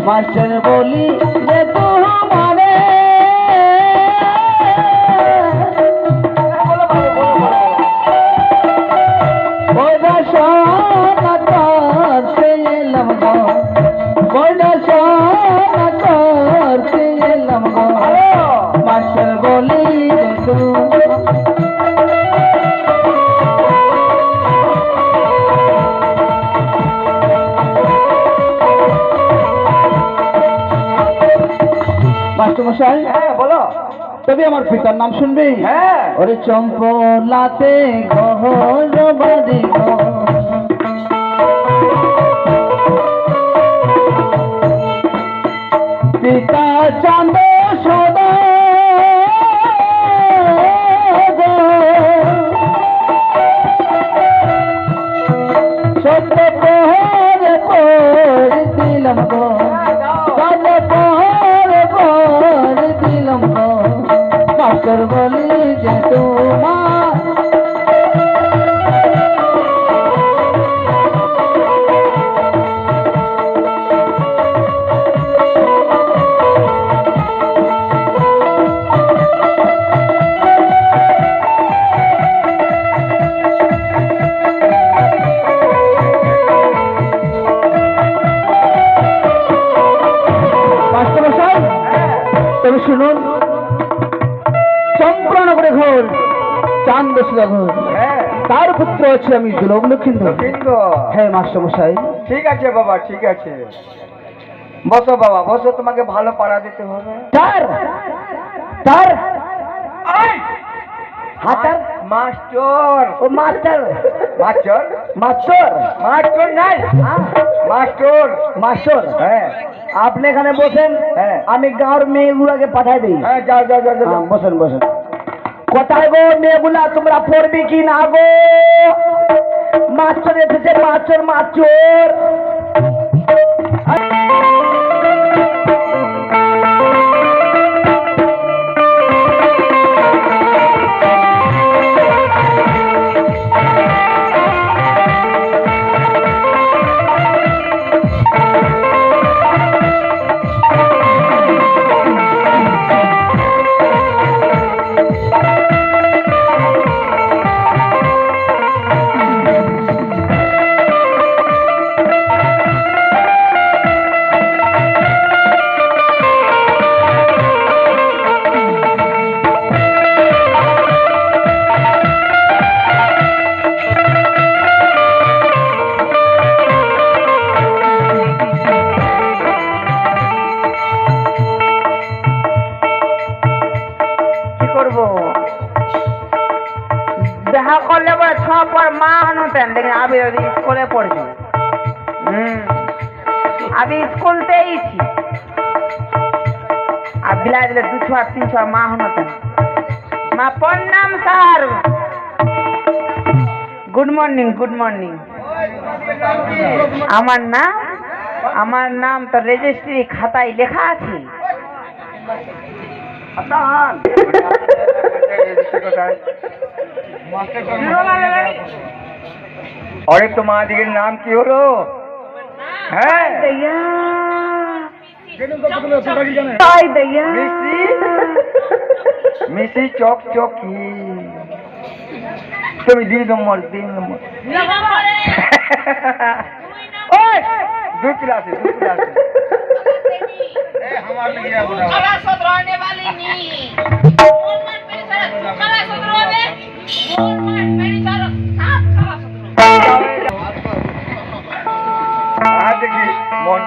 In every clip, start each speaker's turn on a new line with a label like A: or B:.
A: Master बोली रे तू हमारे बोला शान करते लमगो बोला शान करते लमगो मास्टर बोली रे तू মাস্টারমশাই হ্যাঁ বলো তবে আমার পিতার নাম শুনবি হ্যাঁ ওরে চম্পলাতে ঘর বাড়ি পিতা চাঁদ সদা সত্য পরে পড়ে দিলাম গো मास्टर बोली जे तुम्हार मास्टर साहब तब सुनो চম্পনগরে ঘর চাঁদ ঘর তার পুত্র আছে আমি দুলভ লক্ষিন্দর। হ্যাঁ মাস্টারমশাই ঠিক আছে বাবা ঠিক আছে বসো বাবা বসো তোমাকে ভালো পাড়া দিতে হবে তার তার হাতার মাস্টার ও মাস্টার মাস্টার মাস্টার মাস্টার নাই মাস্টার মাস্টার হ্যাঁ আপনি এখানে বসেন হ্যাঁ আমি গাঁর মেয়েগুলাকে পাঠাই দিই হ্যাঁ যাও যাও যাও বসেন বসেন কোথায় গো মেয়েগুলা তোমরা পড়বি কি না গো মাস্টার এসেছে মাস্টার মাস্টার দেখা করলে পরে সব পর মা হতেন দেখেন আমি স্কুলে পড়ছি আমি স্কুলতেই আর বিলাই দিলে 2-3 মা হতেন মা প্রণাম sir good morning good morning আমার নাম তো রেজিস্ট্রি খাতায় লেখা আছে अरे तुम्हारे नाम की हो रो है मिसी चौक चौकी तुम 2 नंबर 2 क्लास हमारे लिए रहने वाली नहीं मोन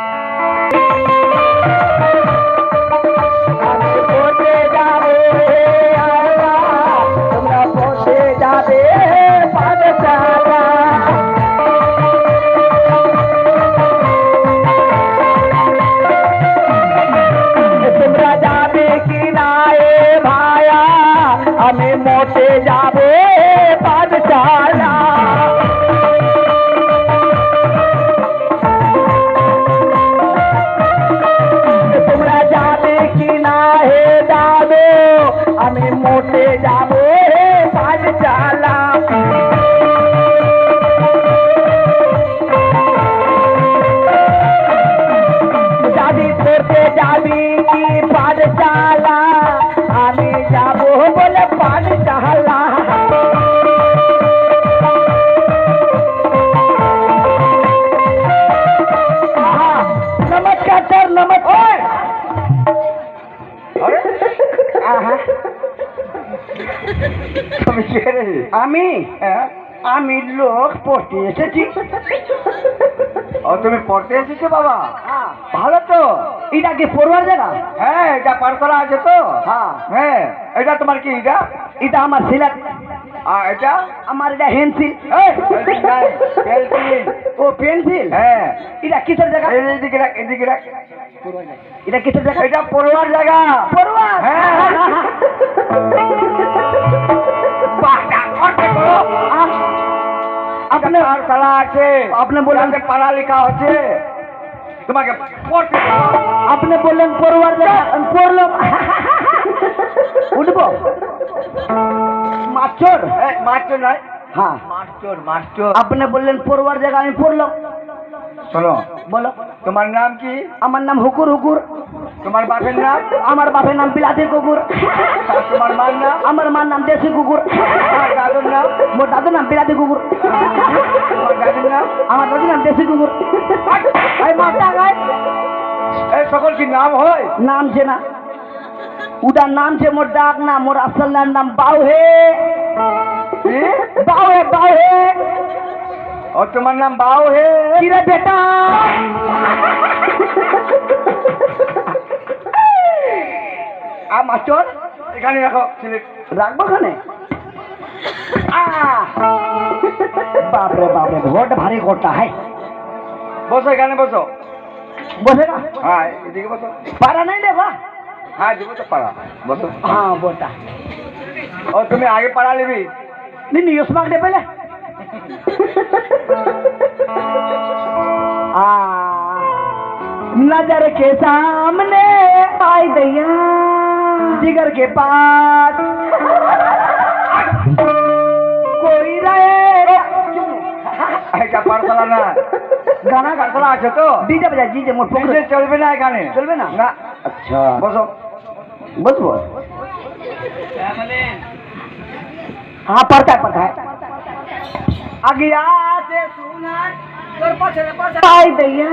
A: মোটে যাবো পাঠশালা। তোমরা যাবে কি না হে দাদু, আমি মোটে যাবো পাঠশালা। দাদি পড়তে যাবি কি পাঠশালা, আমি যাবো বলে পাঠশালা। नमस्कार सर, नमस्कार। আমি লোক পড়তে এসেছি।
B: ও তুমি পড়তে এসেছো বাবা?
A: ভালো তো। এটা কি পড়ুয়ার জায়গা?
B: হ্যাঁ, এটা পাঠশালা আছে তো।
A: হ্যাঁ
B: হ্যাঁ, এটা তোমার কি? এটা
A: এটা আমার সিলেট।
B: আর এটা
A: আমার এটা হেন্সিল।
B: পেন্সিল।
A: ও পেন্সিল।
B: হ্যাঁ,
A: এটা কিসের জায়গা?
B: এদিকে রাখ, এদিকে রাখ।
A: এটা কিসের জায়গা?
B: এটা পড়ুয়ার জায়গা।
A: পড়ুয়া?
B: হ্যাঁ।
A: আপনি
B: পাঠশালা আছে,
A: আপনি বললেন
B: যাতে পড়ালেখা হচ্ছে, তোমাকে পড়তে হবে।
A: আপনি বললেন পড়ুয়ার জায়গা, আমি পড়লাম। উঠবো মাস্টার?
B: মাস্টার নয়,
A: হ্যাঁ
B: মাস্টার মাস্টার।
A: আপনি বললেন পড়ুয়ার জায়গা, আমি পড়লাম।
B: শোনো,
A: বলো।
B: তোমার নাম কি?
A: আমার নাম হুকুর হুকুর।
B: তোমার বাপের নাম?
A: আমার বাপের নাম বিলাতি কুকুর।
B: আর তোমার মার নাম?
A: আমার মার নাম দেশি কুকুর।
B: তোমার দাদুর নাম?
A: মোর দাদুর নাম বিলাতি কুকুর।
B: তোমার দাদুর নাম?
A: আমার দাদুর নাম দেশি কুকুর। এই মাথা গায়
B: এই সকল কি নাম হয়?
A: নাম যে না, উদার নাম যে মোর ডাক না, মোর আসল নাম বাউ হে।
B: কি?
A: বাউ হে, বাউ হে।
B: ও তোমার নাম বাউ হে?
A: কি রে বেটা? মাস্টার
B: এখানে রাখো ছেলে।
A: রাখবো খানে? বাপরে বাপরে, ঘোট ভারী ঘোরটা। হাই
B: বসো, এখানে বসো।
A: বসে না?
B: হ্যাঁ, এদিকে বসো।
A: পারা নাই রে বা?
B: হ্যাঁ, দিব তো পাড়া। বসো।
A: হ্যাঁ বোটা
B: ও তুমি আগে পাড়া নিবি?
A: नहीं उस मांग दे पहले। नजर के सामने आई दैया, जिगर के पास कोई रहे।
B: এটা পাঠশালা না,
A: गाना गा,
B: পাঠশালা আছে তো।
A: डीजे बजा, डीजे मोट
B: ডিজে চলবে না এখানে।
A: चलबे ना?
B: না।
A: अच्छा
B: বসো।
A: बस बोल। हाँ पढ़ता है। अगिया से सुना आई दैया।